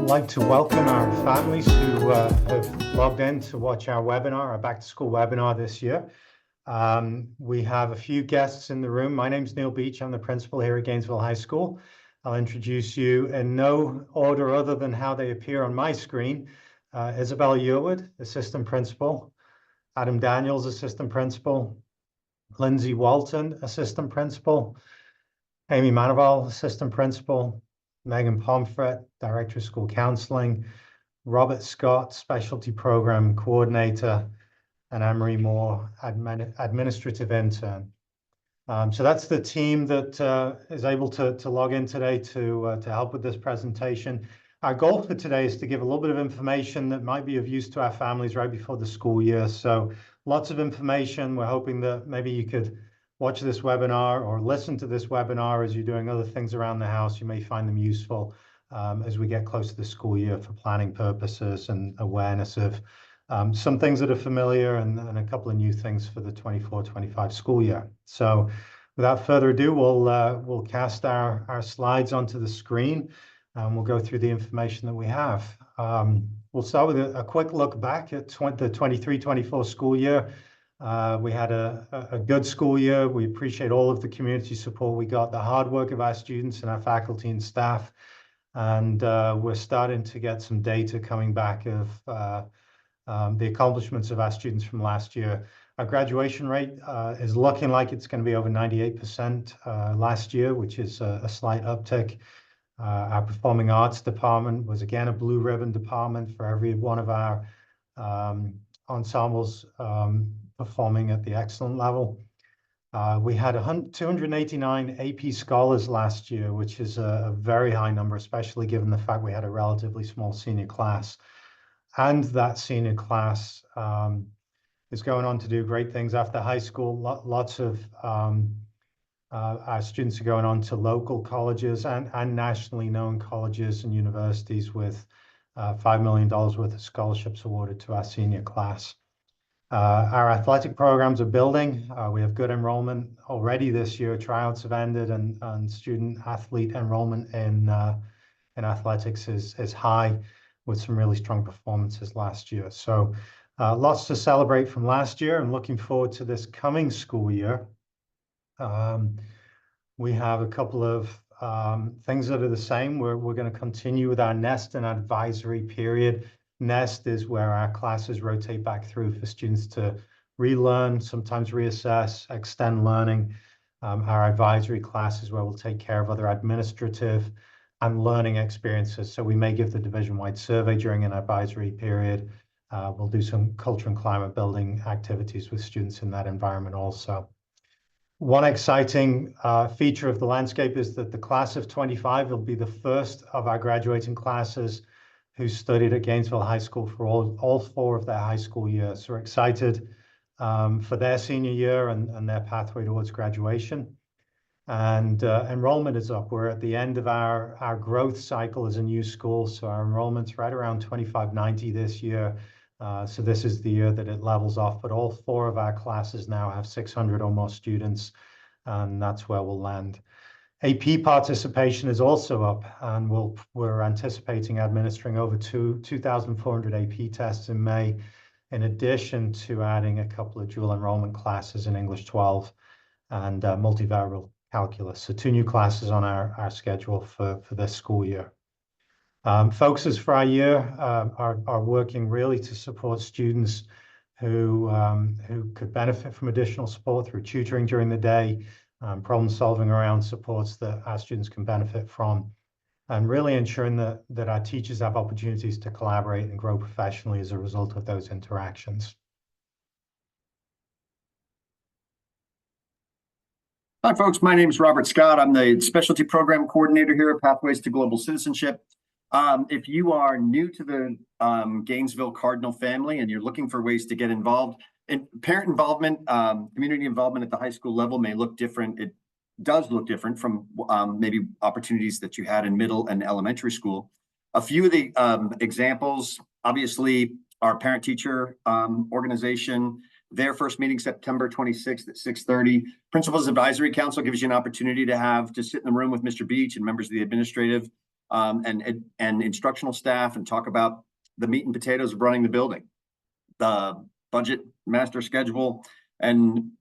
like to welcome our families who have logged in to watch our webinar, our back to school webinar this year. We have a few guests in the room. My name's Neil Beach. I'm the principal here at Gainesville High School. I'll introduce you in no order other than how they appear on my screen. Isabella Yearwood, assistant principal. Adam Daniels, assistant principal. Lindsay Walton, assistant principal. Amy Manaval, assistant principal. Megan Pomfret, Director of School Counseling, Robert Scott, Specialty Program Coordinator, and Anne-Marie Moore, Administrative Intern. So that's the team that is able to log in today to help with this presentation. Our goal for today is to give a little bit of information that might be of use to our families right before the school year. So lots of information. We're hoping that maybe you could watch this webinar or listen to this webinar as you're doing other things around the house. You may find them useful as we get close to the school year for planning purposes and awareness of some things that are familiar and a couple of new things for the 24-25 school year. So without further ado, we'll cast our slides onto the screen and we'll go through the information that we have. We'll start with a quick look back at the 23-24 school year. We had a good school year. We appreciate all of the community support we got, the hard work of our students and our faculty and staff. And we're starting to get some data coming back of the accomplishments of our students from last year. Our graduation rate is looking like it's going to be over 98% last year, which is a slight uptick. Our performing arts department was again a blue ribbon department for every one of our ensembles performing at the excellent level. We had 289 AP scholars last year, which is a very high number, especially given the fact we had a relatively small senior class. And that senior class is going on to do great things after high school. Lots of our students are going on to local colleges and nationally known colleges and universities with $5 million worth of scholarships awarded to our senior class. Our athletic programs are building. We have good enrollment already this year. Tryouts have ended, and student athlete enrollment in athletics is high, with some really strong performances last year. So lots to celebrate from last year, and looking forward to this coming school year. We have a couple of things that are the same. We're going to continue with our NEST and advisory period. NEST is where our classes rotate back through for students to relearn, sometimes reassess, extend learning. Our advisory class is where we'll take care of other administrative and learning experiences. So we may give the division-wide survey during an advisory period. We'll do some culture and climate building activities with students in that environment also. One exciting feature of the landscape is that the class of 25 will be the first of our graduating classes who studied at Gainesville High School for all four of their high school years. So we're excited for their senior year and their pathway towards graduation. And enrollment is up. We're at the end of our growth cycle as a new school. So our enrollment's right around 2590 this year. So this is the year that it levels off, but all four of our classes now have 600 or more students, and that's where we'll land. AP participation is also up, and we're anticipating administering over 2,400 AP tests in May, in addition to adding a couple of dual enrollment classes in English 12 and multivariable calculus. So 2 new classes on our schedule for this school year. Focuses for our year are working really to support students who could benefit from additional support through tutoring during the day, problem solving around supports that our students can benefit from, and really ensuring that our teachers have opportunities to collaborate and grow professionally as a result of those interactions. Hi, folks. My name is Robert Scott. I'm the Specialty Program Coordinator here at Pathways to Global Citizenship. If you are new to the Gainesville Cardinal family and you're looking for ways to get involved, and parent involvement, community involvement at the high school level may look different. It does look different from maybe opportunities that you had in middle and elementary school. A few of the examples, obviously, our parent-teacher organization, their first meeting September 26th at 6:30. Principals Advisory Council gives you an opportunity to sit in the room with Mr. Beach and members of the administrative and instructional staff and talk about the meat and potatoes of running the building, the budget, master schedule, and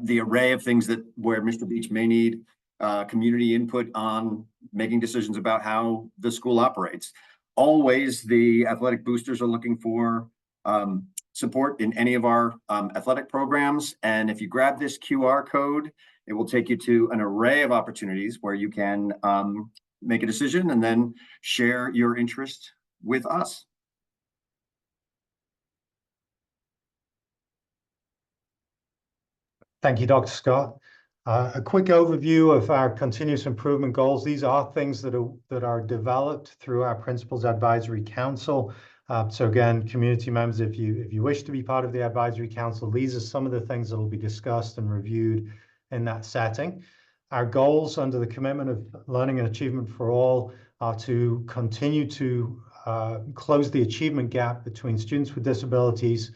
the array of things where Mr. Beach may need community input on making decisions about how the school operates. Always, the athletic boosters are looking for support in any of our athletic programs. And if you grab this QR code, it will take you to an array of opportunities where you can make a decision and then share your interest with us. Thank you, Dr. Scott. A quick overview of our continuous improvement goals. These are things that are developed through our Principals Advisory Council. So again, community members, if you wish to be part of the Advisory Council, these are some of the things that will be discussed and reviewed in that setting. Our goals under the commitment of learning and achievement for all are to continue to close the achievement gap between students with disabilities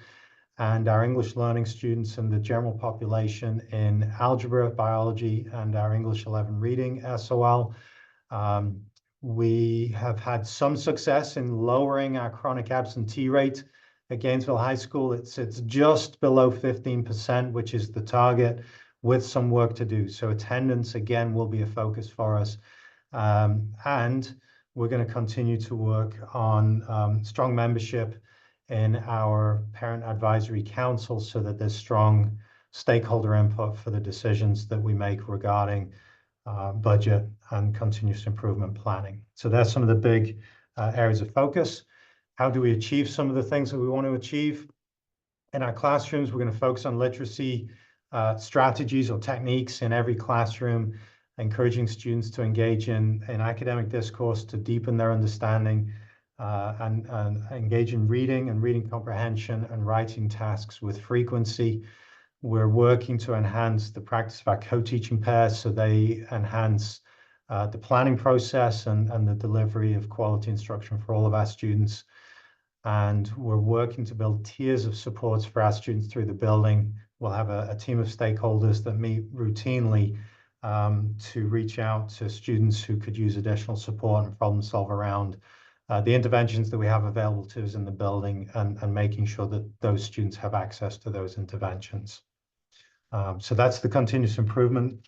and our English learning students and the general population in algebra, biology, and our English 11 reading SOL. We have had some success in lowering our chronic absentee rate at Gainesville High School. It's just below 15%, which is the target, with some work to do. So attendance, again, will be a focus for us. And we're going to continue to work on strong membership in our Parent Advisory Council so that there's strong stakeholder input for the decisions that we make regarding budget and continuous improvement planning. So that's some of the big areas of focus. How do we achieve some of the things that we want to achieve? In our classrooms, we're going to focus on literacy strategies or techniques in every classroom, encouraging students to engage in academic discourse to deepen their understanding, and engage in reading and reading comprehension and writing tasks with frequency. We're working to enhance the practice of our co-teaching pairs so they enhance the planning process and the delivery of quality instruction for all of our students. And we're working to build tiers of supports for our students through the building. We'll have a team of stakeholders that meet routinely to reach out to students who could use additional support and problem solve around the interventions that we have available to us in the building and making sure that those students have access to those interventions. So that's the continuous improvement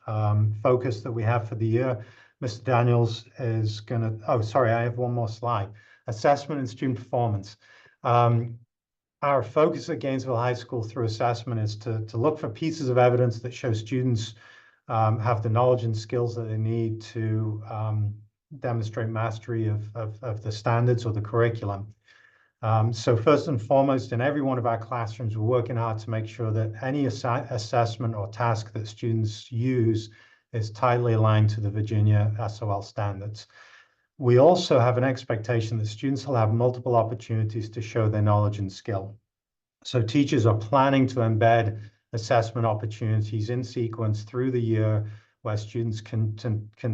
focus that we have for the year. Mr. Daniels is going to, oh, sorry, I have one more slide. Assessment and student performance. Our focus at Gainesville High School through assessment is to look for pieces of evidence that show students have the knowledge and skills that they need to demonstrate mastery of the standards or the curriculum. So first and foremost, in every one of our classrooms, we're working hard to make sure that any assessment or task that students use is tightly aligned to the Virginia SOL standards. We also have an expectation that students will have multiple opportunities to show their knowledge and skill. So teachers are planning to embed assessment opportunities in sequence through the year where students can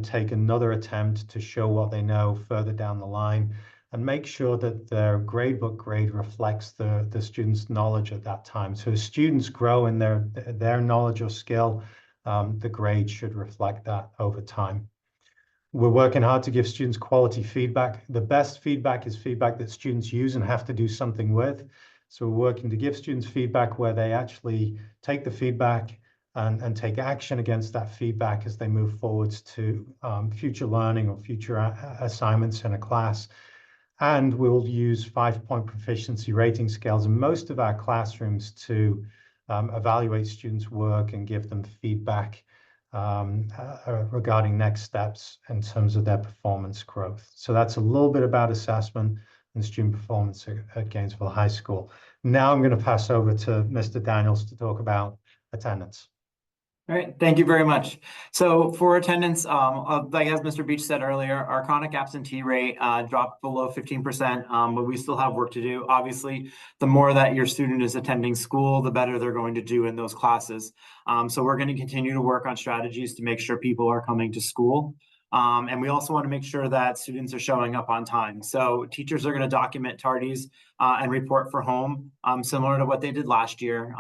take another attempt to show what they know further down the line and make sure that their gradebook grade reflects the student's knowledge at that time. So as students grow in their knowledge or skill, the grade should reflect that over time. We're working hard to give students quality feedback. The best feedback is feedback that students use and have to do something with. So we're working to give students feedback where they actually take the feedback and take action against that feedback as they move forwards to future learning or future assignments in a class. And we'll use 5-point proficiency rating scales in most of our classrooms to evaluate students' work and give them feedback regarding next steps in terms of their performance growth. So that's a little bit about assessment and student performance at Gainesville High School. Now I'm going to pass over to Mr. Daniels to talk about attendance. All right, thank you very much. So for attendance, like as Mr. Beach said earlier, our chronic absentee rate dropped below 15%, but we still have work to do. Obviously, the more that your student is attending school, the better they're going to do in those classes. So we're going to continue to work on strategies to make sure people are coming to school. And we also want to make sure that students are showing up on time. So teachers are going to document tardies and report for home, similar to what they did last year.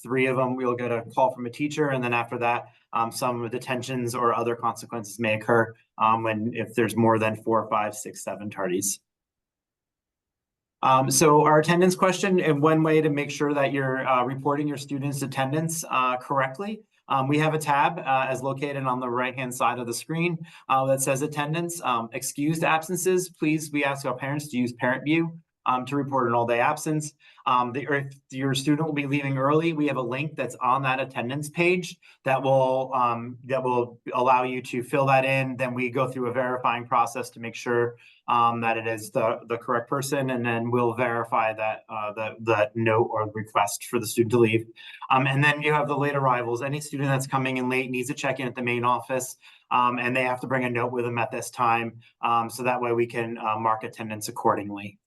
3 of them, we'll get a call from a teacher, and then after that, some detentions or other consequences may occur if there's more than 4, 5, 6, 7 tardies. So our attendance question, and one way to make sure that you're reporting your students' attendance correctly, we have a tab as located on the right-hand side of the screen that says attendance. Excused absences, please, we ask our parents to use Parent View to report an all-day absence. If your student will be leaving early, we have a link that's on that attendance page that will allow you to fill that in. Then we go through a verifying process to make sure that it is the correct person, and then we'll verify that the note or request for the student to leave. And then you have the late arrivals. Any student that's coming in late needs to check in at the main office, and they have to bring a note with them at this time, so that way we can mark attendance accordingly.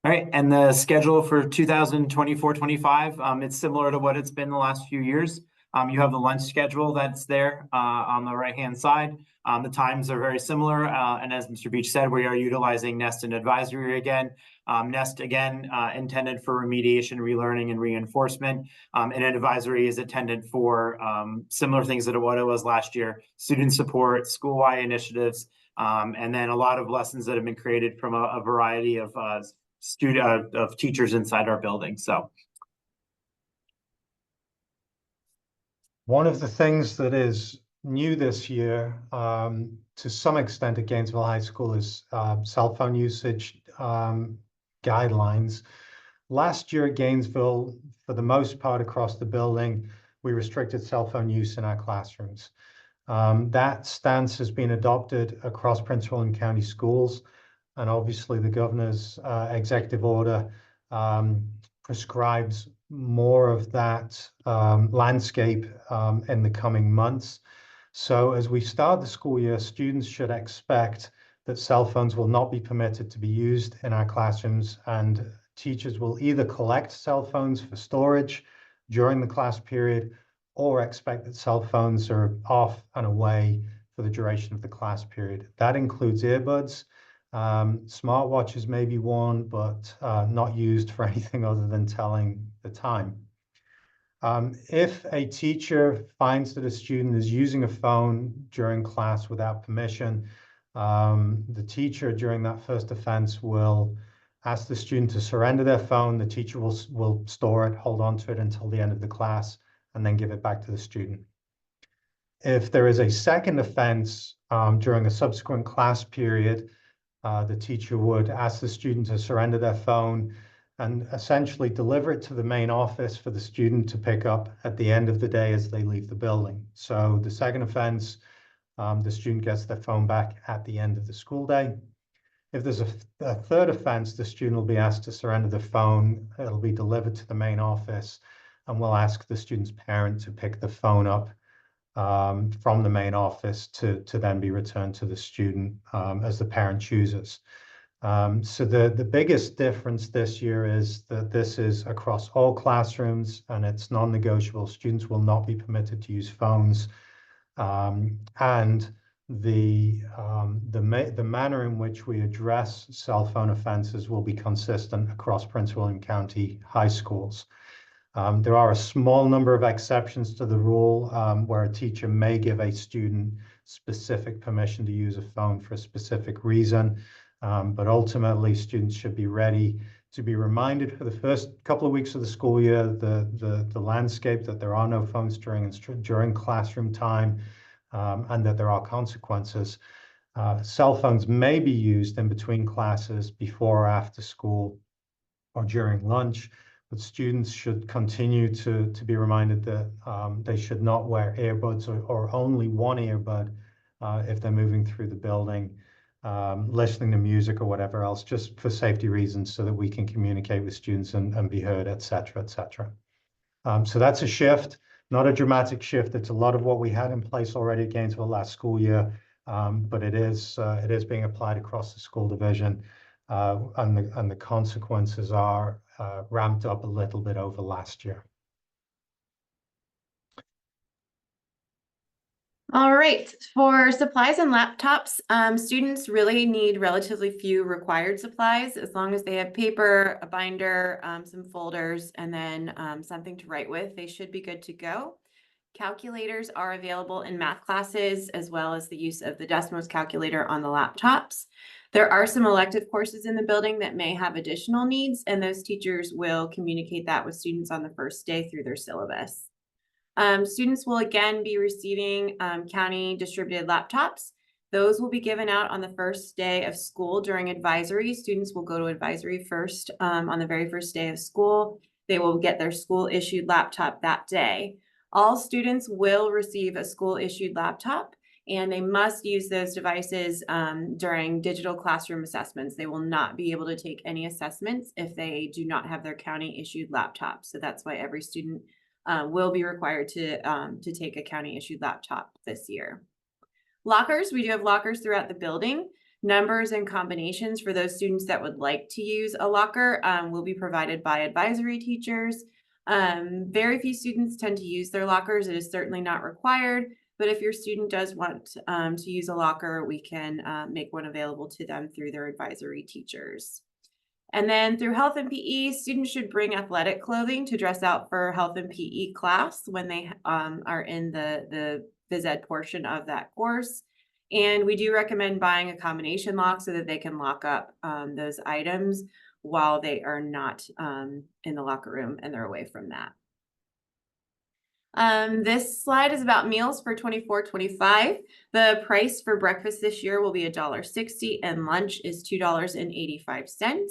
All right, and the schedule for 2024-25, it's similar to what it's been the last few years. You have the lunch schedule that's there on the right-hand side. The times are very similar, and as Mr. Beach said, we are utilizing Nest and Advisory again. Nest, again, intended for remediation, relearning, and reinforcement, and Advisory is intended for similar things to what it was last year: student support, school-wide initiatives, and then a lot of lessons that have been created from a variety of teachers inside our building. So one of the things that is new this year, to some extent at Gainesville High School, is cell phone usage guidelines. Last year at Gainesville, for the most part across the building, we restricted cell phone use in our classrooms. That stance has been adopted across Prince William County schools, and obviously the governor's executive order prescribes more of that landscape in the coming months. So as we start the school year, students should expect that cell phones will not be permitted to be used in our classrooms, and teachers will either collect cell phones for storage during the class period or expect that cell phones are off and away for the duration of the class period. That includes earbuds. Smartwatches may be worn, but not used for anything other than telling the time. If a teacher finds that a student is using a phone during class without permission, the teacher during that first offense will ask the student to surrender their phone. The teacher will store it, hold on to it until the end of the class, and then give it back to the student. If there is a second offense during a subsequent class period, the teacher would ask the student to surrender their phone and essentially deliver it to the main office for the student to pick up at the end of the day as they leave the building. So the second offense, the student gets their phone back at the end of the school day. If there's a third offense, the student will be asked to surrender the phone. It'll be delivered to the main office, and we'll ask the student's parent to pick the phone up from the main office to then be returned to the student as the parent chooses. So the biggest difference this year is that this is across all classrooms and it's non-negotiable. Students will not be permitted to use phones, and the manner in which we address cell phone offenses will be consistent across Prince William County high schools. There are a small number of exceptions to the rule where a teacher may give a student specific permission to use a phone for a specific reason, but ultimately students should be ready to be reminded for the first couple of weeks of the school year, the landscape, that there are no phones during classroom time, and that there are consequences. Cell phones may be used in between classes, before or after school, or during lunch, but students should continue to be reminded that they should not wear earbuds or only one earbud if they're moving through the building, listening to music or whatever else, just for safety reasons, so that we can communicate with students and be heard, et cetera, et cetera. So that's a shift, not a dramatic shift. It's a lot of what we had in place already at Gainesville last school year, but it is being applied across the school division, and the consequences are ramped up a little bit over last year. All right, for supplies and laptops, students really need relatively few required supplies. As long as they have paper, a binder, some folders, and then something to write with, they should be good to go. Calculators are available in math classes, as well as the use of the Desmos calculator on the laptops. There are some elective courses in the building that may have additional needs, and those teachers will communicate that with students on the first day through their syllabus. Students will again be receiving county distributed laptops. Those will be given out on the first day of school during advisory. Students will go to advisory first on the very first day of school. They will get their school issued laptop that day. All students will receive a school issued laptop, and they must use those devices during digital classroom assessments. They will not be able to take any assessments if they do not have their county issued laptop. So that's why every student will be required to take a county issued laptop this year. Lockers, we do have lockers throughout the building. Numbers and combinations for those students that would like to use a locker will be provided by advisory teachers. Very few students tend to use their lockers. It is certainly not required, but if your student does want to use a locker, we can make one available to them through their advisory teachers. And then through health and PE, students should bring athletic clothing to dress out for health and PE class when they are in the phys ed portion of that course. And we do recommend buying a combination lock so that they can lock up those items while they are not in the locker room and they're away from that. This slide is about meals for 24-25. The price for breakfast this year will be $1.60 and lunch is $2.85.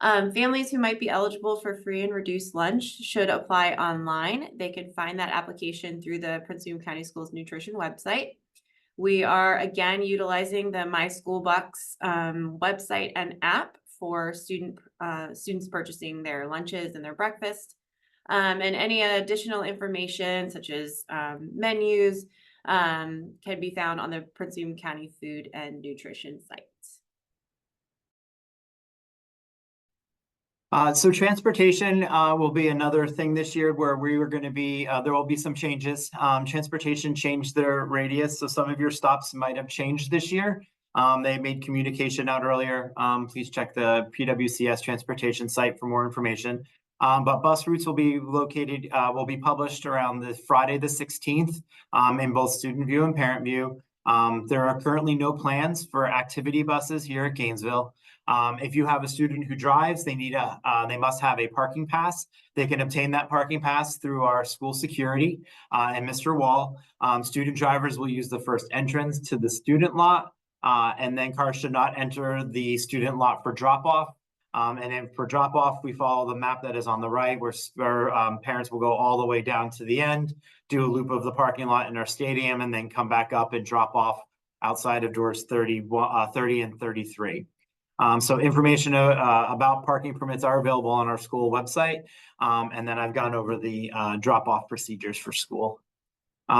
Families who might be eligible for free and reduced lunch should apply online. They can find that application through the Prince William County Schools Nutrition website. We are again utilizing the My School Bucks website and app for students purchasing their lunches and their breakfast. And any additional information such as menus can be found on the Prince William County Food and Nutrition site. So transportation will be another thing this year where we were going to be, there will be some changes. Transportation changed their radius, so some of your stops might have changed this year. They made communication out earlier. Please check the PWCS transportation site for more information. But bus routes will be located, will be published around the Friday the 16th in both student view and parent view. There are currently no plans for activity buses here at Gainesville. If you have a student who drives, they must have a parking pass. They can obtain that parking pass through our school security and Mr. Wall. Student drivers will use the first entrance to the student lot, and then cars should not enter the student lot for drop-off. And then for drop-off, we follow the map that is on the right, where parents will go all the way down to the end, do a loop of the parking lot in our stadium, and then come back up and drop off outside of doors 30 and 33. So information about parking permits are available on our school website. And then I've gone over the drop-off procedures for school.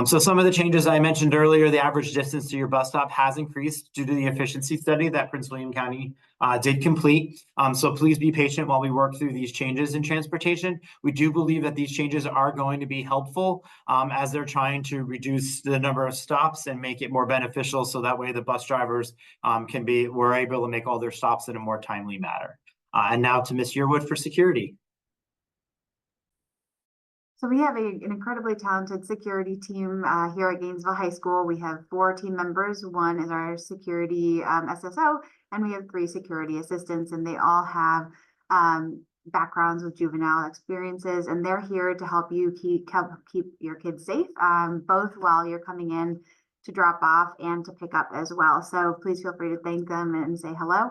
So some of the changes I mentioned earlier, the average distance to your bus stop has increased due to the efficiency study that Prince William County did complete. So please be patient while we work through these changes in transportation. We do believe that these changes are going to be helpful as they're trying to reduce the number of stops and make it more beneficial. So that way the bus drivers were able to make all their stops in a more timely manner. And now to Ms. Yearwood for security. So we have an incredibly talented security team here at Gainesville High School. We have 4 team members. One is our security SSO, and we have 3 security assistants, and they all have backgrounds with juvenile experiences, and they're here to help you keep your kids safe, both while you're coming in to drop off and to pick up as well. So please feel free to thank them and say hello.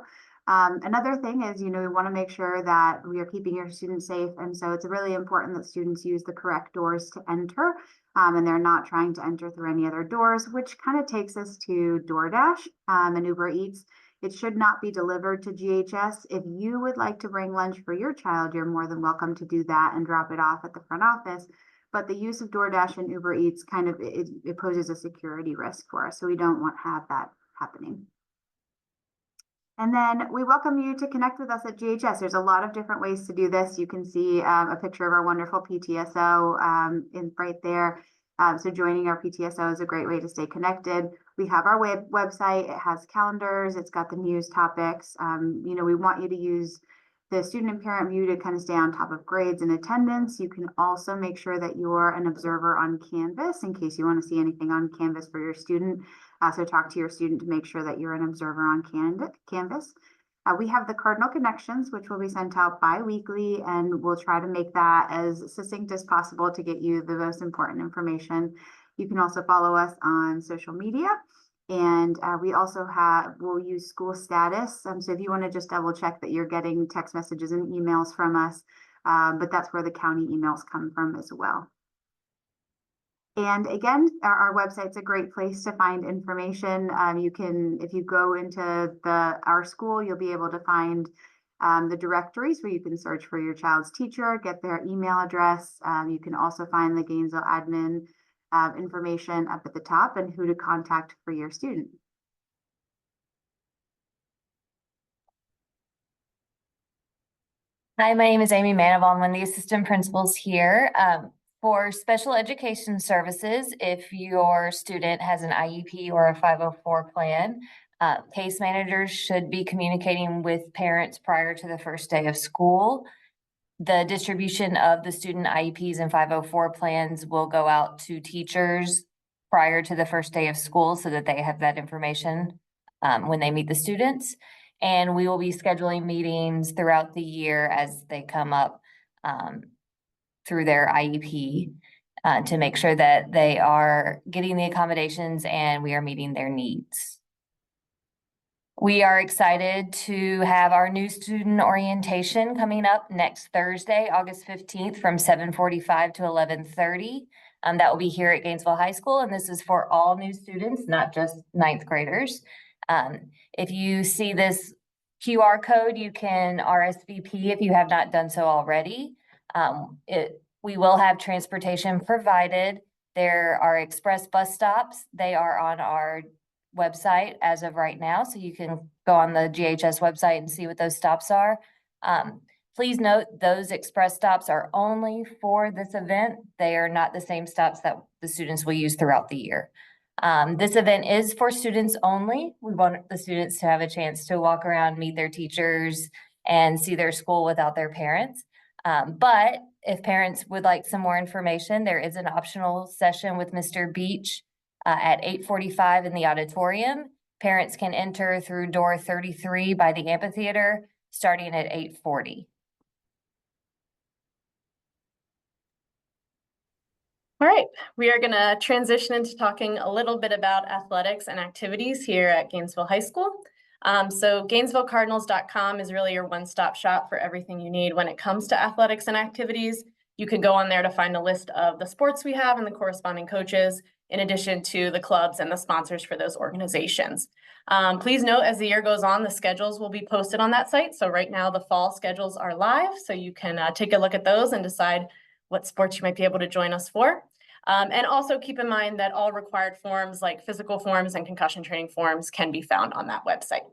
Another thing is, we want to make sure that we are keeping your students safe. And so it's really important that students use the correct doors to enter, and they're not trying to enter through any other doors, which kind of takes us to DoorDash and Uber Eats. It should not be delivered to GHS. If you would like to bring lunch for your child, you're more than welcome to do that and drop it off at the front office. But the use of DoorDash and Uber Eats it poses a security risk for us. So we don't want to have that happening. And then we welcome you to connect with us at GHS. There's a lot of different ways to do this. You can see a picture of our wonderful PTSO right there. So joining our PTSO is a great way to stay connected. We have our website. It has calendars. It's got the news topics. We want you to use the student and parent view to kind of stay on top of grades and attendance. You can also make sure that you're an observer on Canvas in case you want to see anything on Canvas for your student. So talk to your student to make sure that you're an observer on Canvas. We have the Cardinal Connections, which will be sent out bi-weekly, and we'll try to make that as succinct as possible to get you the most important information. You can also follow us on social media. And we also we'll use school status. So if you want to just double check that you're getting text messages and emails from us, but that's where the county emails come from as well. And again, our website's a great place to find information. If you go into our school, you'll be able to find the directories where you can search for your child's teacher, get their email address. You can also find the Gainesville admin information up at the top and who to contact for your student. Hi, my name is Amy Manaval. I'm one of the assistant principals here. For special education services, if your student has an IEP or a 504 plan, case managers should be communicating with parents prior to the first day of school. The distribution of the student IEPs and 504 plans will go out to teachers prior to the first day of school so that they have that information when they meet the students. And we will be scheduling meetings throughout the year as they come up through their IEP to make sure that they are getting the accommodations and we are meeting their needs. We are excited to have our new student orientation coming up next Thursday, August 15th from 7:45 to 11:30. That will be here at Gainesville High School, and this is for all new students, not just ninth graders. If you see this QR code, you can RSVP if you have not done so already. We will have transportation provided. There are express bus stops. They are on our website as of right now, so you can go on the GHS website and see what those stops are. Please note those express stops are only for this event. They are not the same stops that the students will use throughout the year. This event is for students only. We want the students to have a chance to walk around, meet their teachers, and see their school without their parents. But if parents would like some more information, there is an optional session with Mr. Beach at 8:45 in the auditorium. Parents can enter through door 33 by the amphitheater, starting at 8:40. All right, we are going to transition into talking a little bit about athletics and activities here at Gainesville High School. So GainesvilleCardinals.com is really your one-stop shop for everything you need when it comes to athletics and activities. You can go on there to find a list of the sports we have and the corresponding coaches, in addition to the clubs and the sponsors for those organizations. Please note, as the year goes on, the schedules will be posted on that site. So right now the fall schedules are live, so you can take a look at those and decide what sports you might be able to join us for. And also keep in mind that all required forms like physical forms and concussion training forms can be found on that website.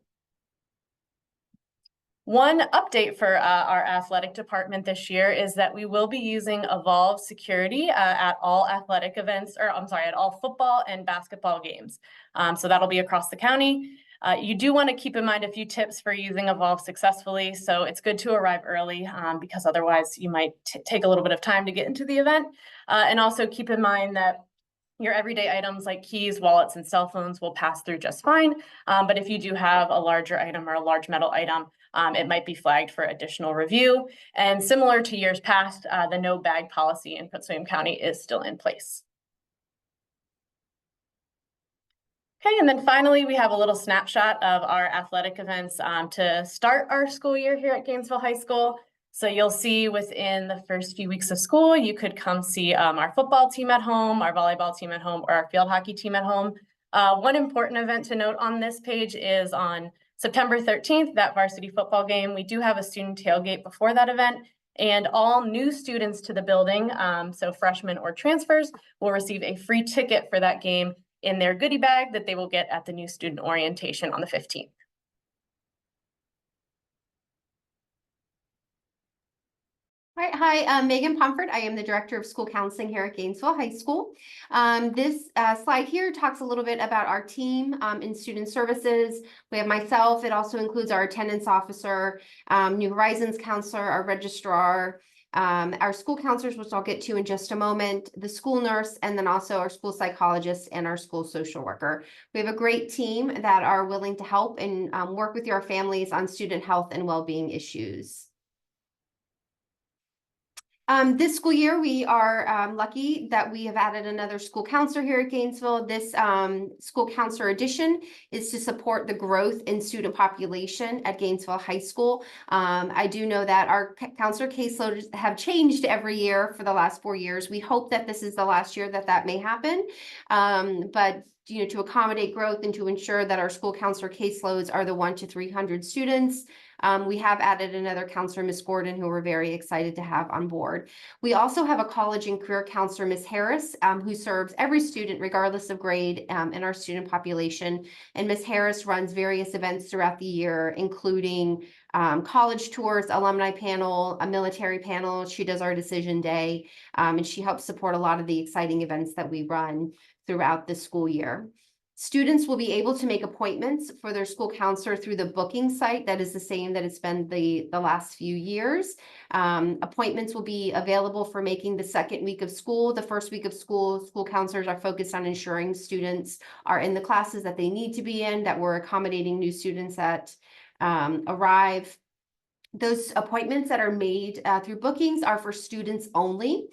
One update for our athletic department this year is that we will be using Evolv Security at all athletic events, or I'm sorry, at all football and basketball games. So that'll be across the county. You do want to keep in mind a few tips for using Evolv successfully. So it's good to arrive early because otherwise you might take a little bit of time to get into the event. And also keep in mind that your everyday items like keys, wallets, and cell phones will pass through just fine. But if you do have a larger item or a large metal item, it might be flagged for additional review. And similar to years past, the no bag policy in Prince William County is still in place. Okay, and then finally, we have a little snapshot of our athletic events to start our school year here at Gainesville High School. So you'll see within the first few weeks of school, you could come see our football team at home, our volleyball team at home, or our field hockey team at home. One important event to note on this page is on September 13th, that varsity football game. We do have a student tailgate before that event, and all new students to the building, so freshmen or transfers, will receive a free ticket for that game in their goodie bag that they will get at the new student orientation on the 15th. All right, hi, I'm Megan Pomfret. I am the Director of School Counseling here at Gainesville High School. This slide here talks a little bit about our team in student services. We have myself. It also includes our attendance officer, New Horizons counselor, our registrar, our school counselors, which I'll get to in just a moment, the school nurse, and then also our school psychologist and our school social worker. We have a great team that are willing to help and work with your families on student health and well-being issues. This school year, we are lucky that we have added another school counselor here at Gainesville. This school counselor addition is to support the growth in student population at Gainesville High School. I do know that our counselor caseloads have changed every year for the last 4 years. We hope that this is the last year that that may happen. But to accommodate growth and to ensure that our school counselor caseloads are the 1 to 300 students, we have added another counselor, Ms. Gordon, who we're very excited to have on board. We also have a college and career counselor, Ms. Harris, who serves every student regardless of grade in our student population. And Ms. Harris runs various events throughout the year, including college tours, alumni panel, a military panel. She does our decision day, and she helps support a lot of the exciting events that we run throughout the school year. Students will be able to make appointments for their school counselor through the booking site that is the same that it's been the last few years. Appointments will be available for making the second week of school. The first week of school, school counselors are focused on ensuring students are in the classes that they need to be in, that we're accommodating new students that arrive. Those appointments that are made through bookings are for students only.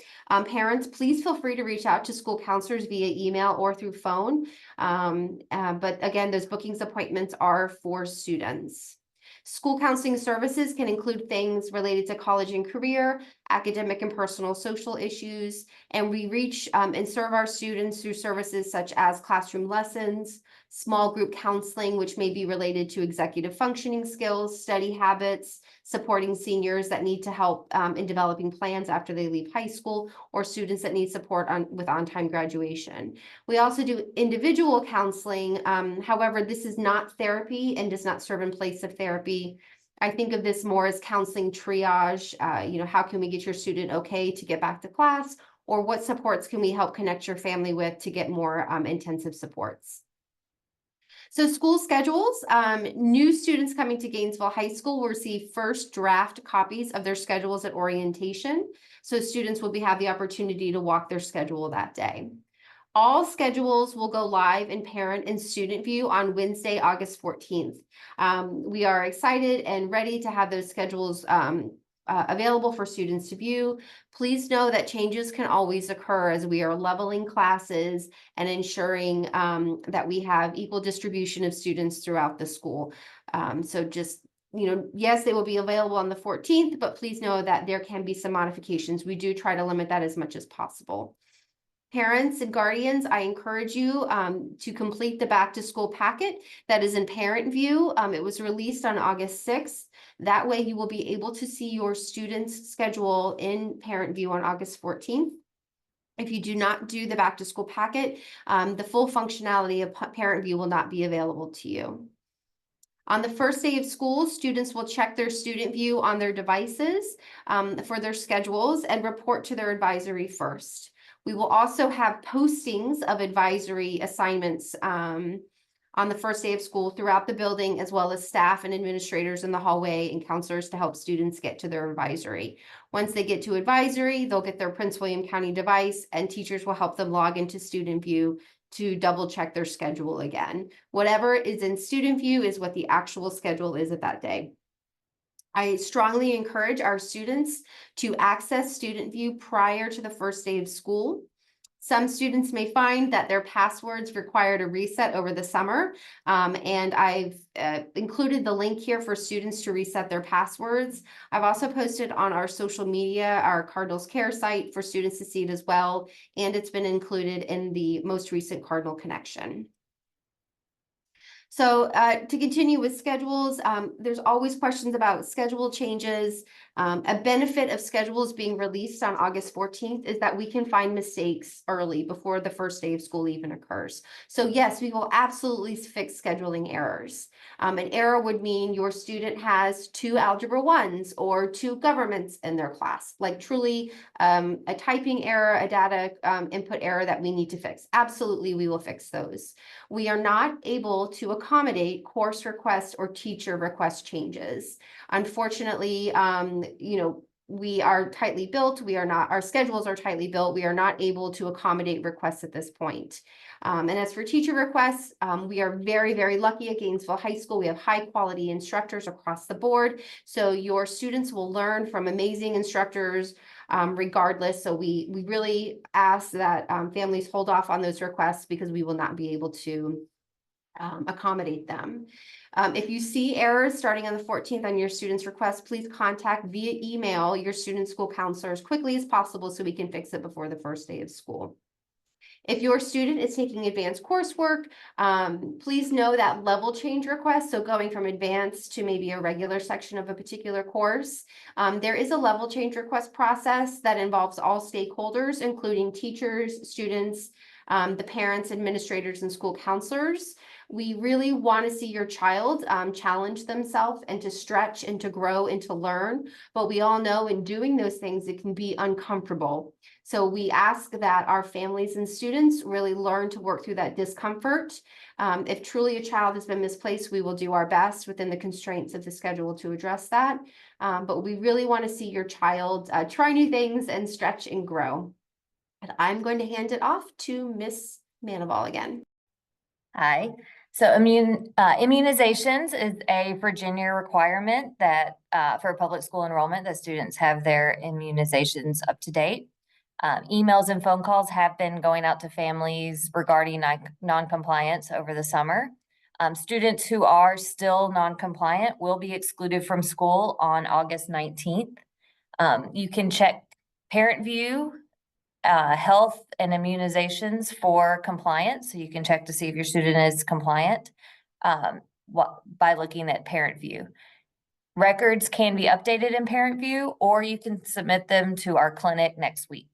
Parents, please feel free to reach out to school counselors via email or through phone. But again, those bookings appointments are for students. School counseling services can include things related to college and career, academic and personal social issues, and we reach and serve our students through services such as classroom lessons, small group counseling, which may be related to executive functioning skills, study habits, supporting seniors that need to help in developing plans after they leave high school, or students that need support with on-time graduation. We also do individual counseling. However, this is not therapy and does not serve in place of therapy. I think of this more as counseling triage. How can we get your student okay to get back to class? Or what supports can we help connect your family with to get more intensive supports? So school schedules, new students coming to Gainesville High School will receive first draft copies of their schedules at orientation. So students will have the opportunity to walk their schedule that day. All schedules will go live in parent and student view on Wednesday, August 14th. We are excited and ready to have those schedules available for students to view. Please know that changes can always occur as we are leveling classes and ensuring that we have equal distribution of students throughout the school. So just, yes, they will be available on the 14th, but please know that there can be some modifications. We do try to limit that as much as possible. Parents and guardians, I encourage you to complete the back to school packet that is in parent view. It was released on August 6th. That way you will be able to see your students' schedule in parent view on August 14th. If you do not do the back to school packet, the full functionality of parent view will not be available to you. On the first day of school, students will check their student view on their devices for their schedules and report to their advisory first. We will also have postings of advisory assignments on the first day of school throughout the building, as well as staff and administrators in the hallway and counselors to help students get to their advisory. Once they get to advisory, they'll get their Prince William County device, and teachers will help them log into student view to double check their schedule again. Whatever is in student view is what the actual schedule is at that day. I strongly encourage our students to access student view prior to the first day of school. Some students may find that their passwords required a reset over the summer, and I've included the link here for students to reset their passwords. I've also posted on our social media, our Cardinals Care site, for students to see it as well, and it's been included in the most recent Cardinal Connection. So to continue with schedules, there's always questions about schedule changes. A benefit of schedules being released on August 14th is that we can find mistakes early before the first day of school even occurs. So yes, we will absolutely fix scheduling errors. An error would mean your student has 2 Algebra 1s or 2 governments in their class, like truly a typing error, a data input error that we need to fix. Absolutely, we will fix those. We are not able to accommodate course request or teacher request changes. Unfortunately, we are tightly built. Our schedules are tightly built. We are not able to accommodate requests at this point. And as for teacher requests, we are very, very lucky at Gainesville High School. We have high quality instructors across the board. So your students will learn from amazing instructors regardless. So we really ask that families hold off on those requests because we will not be able to accommodate them. If you see errors starting on the 14th on your student's request, please contact via email your student school counselor as quickly as possible so we can fix it before the first day of school. If your student is taking advanced coursework, please know that level change request, so going from advanced to maybe a regular section of a particular course, there is a level change request process that involves all stakeholders, including teachers, students, the parents, administrators, and school counselors. We really want to see your child challenge themselves and to stretch and to grow and to learn. But we all know in doing those things, it can be uncomfortable. So we ask that our families and students really learn to work through that discomfort. If truly a child has been misplaced, we will do our best within the constraints of the schedule to address that. But we really want to see your child try new things and stretch and grow. And I'm going to hand it off to Miss Manival again. Hi. So immunizations is a Virginia requirement that for public school enrollment, that students have their immunizations up to date. Emails and phone calls have been going out to families regarding non-compliance over the summer. Students who are still non-compliant will be excluded from school on August 19th. You can check ParentVUE health and immunizations for compliance. So you can check to see if your student is compliant by looking at ParentVUE. Records can be updated in ParentVUE, or you can submit them to our clinic next week.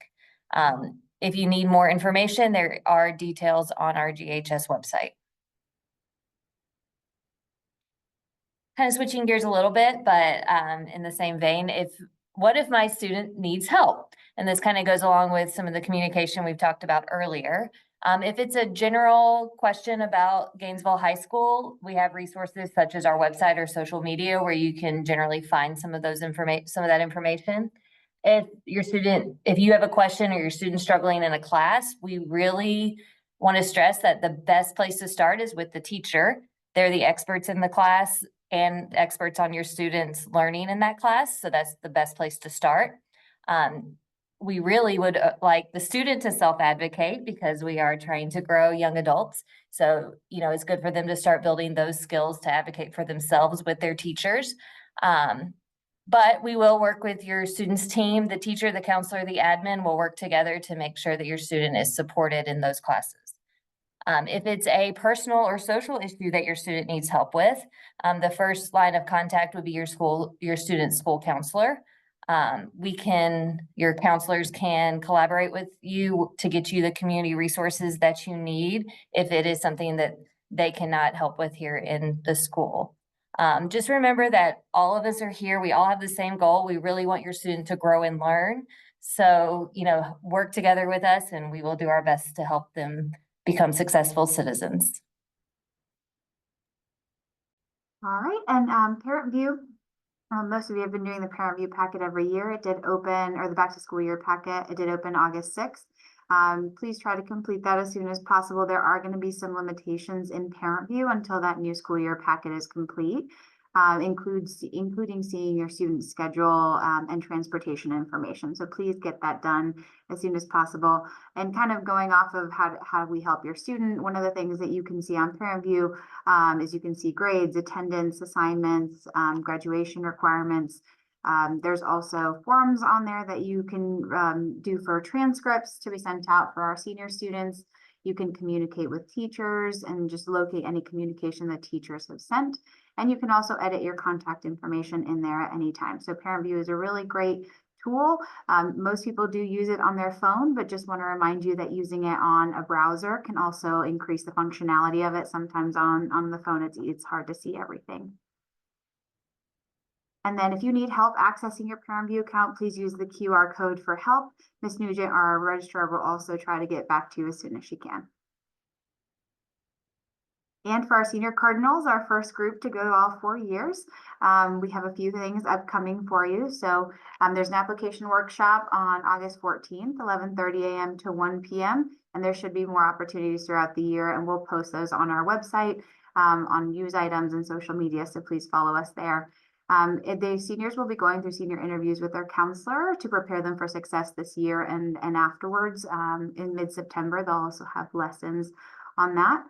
If you need more information, there are details on our GHS website. Kind of switching gears a little bit, but in the same vein, what if my student needs help? And this kind of goes along with some of the communication we've talked about earlier. If it's a general question about Gainesville High School, we have resources such as our website or social media where you can generally find some of that information. If you have a question or your student's struggling in a class, we really want to stress that the best place to start is with the teacher. They're the experts in the class and experts on your students learning in that class. So that's the best place to start. We really would like the student to self-advocate because we are trying to grow young adults. So, it's good for them to start building those skills to advocate for themselves with their teachers. But we will work with your student's team, the teacher, the counselor, the admin will work together to make sure that your student is supported in those classes. If it's a personal or social issue that your student needs help with, the first line of contact would be your student's school counselor. Your counselors can collaborate with you to get you the community resources that you need if it is something that they cannot help with here in the school. Just remember that all of us are here. We all have the same goal. We really want your student to grow and learn. So, work together with us and we will do our best to help them become successful citizens. All right, and ParentVUE, most of you have been doing the ParentVUE packet every year. It did open, or the back to school year packet, it did open August 6th. Please try to complete that as soon as possible. There are going to be some limitations in ParentVUE until that new school year packet is complete. Including seeing your student's schedule and transportation information. So please get that done as soon as possible. And kind of going off of how we help your student, one of the things that you can see on ParentVUE is you can see grades, attendance, assignments, graduation requirements. There's also forms on there that you can do for transcripts to be sent out for our senior students. You can communicate with teachers and just locate any communication that teachers have sent. And you can also edit your contact information in there at any time. So Parent View is a really great tool. Most people do use it on their phone, but just want to remind you that using it on a browser can also increase the functionality of it. Sometimes on the phone, it's hard to see everything. And then if you need help accessing your Parent View account, please use the QR code for help. Ms. Nugent, our registrar, will also try to get back to you as soon as she can. And for our senior Cardinals, our first group to go all 4 years, we have a few things upcoming for you. So there's an application workshop on August 14th, 11:30 a.m. to 1 p.m. And there should be more opportunities throughout the year, and we'll post those on our website, on news items and social media. So please follow us there. The seniors will be going through senior interviews with their counselor to prepare them for success this year and afterwards. In mid-September, they'll also have lessons on that.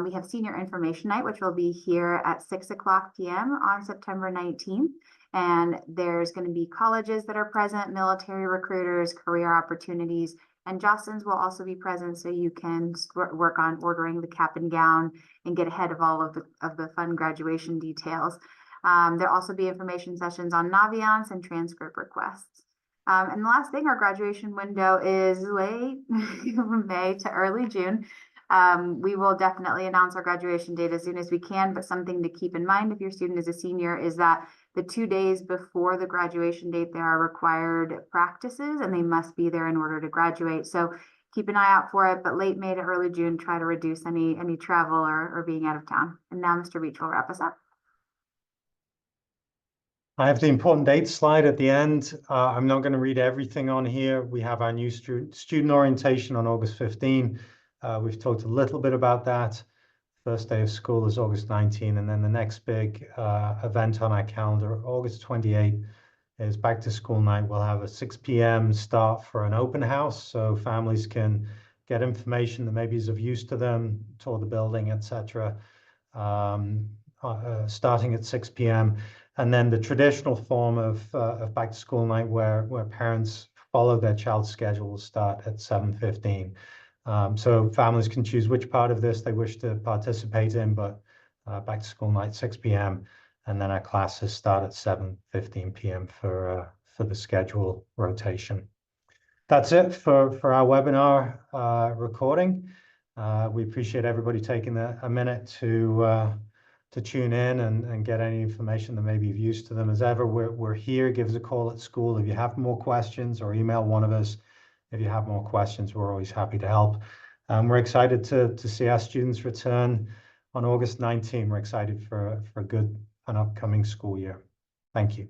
We have senior information night, which will be here at 6:00 p.m. on September 19th. And there's going to be colleges that are present, military recruiters, career opportunities, and Jostens will also be present, so you can work on ordering the cap and gown and get ahead of all of the fun graduation details. There'll also be information sessions on Naviance and transcript requests. And the last thing, our graduation window is late May to early June. We will definitely announce our graduation date as soon as we can, but something to keep in mind if your student is a senior is that the 2 days before the graduation date, there are required practices and they must be there in order to graduate. So keep an eye out for it, but late May to early June, try to reduce any travel or being out of town. And now Mr. Beach will wrap us up. I have the important dates slide at the end. I'm not going to read everything on here. We have our new student orientation on August 15. We've talked a little bit about that. First day of school is August 19, and then the next big event on our calendar, August 28, is back to school night. We'll have a 6 p.m. start for an open house, so families can get information that maybe is of use to them, tour the building, etc. Starting at 6 p.m. And then the traditional form of back to school night where parents follow their child's schedule will start at 7:15. So families can choose which part of this they wish to participate in, but back to school night, 6 p.m. And then our classes start at 7:15 p.m. for the schedule rotation. That's it for our webinar recording. We appreciate everybody taking a minute to tune in and get any information that may be of use to them. As ever, we're here. Give us a call at school if you have more questions, or email one of us. If you have more questions, we're always happy to help. We're excited to see our students return on August 19. We're excited for a good and upcoming school year. Thank you.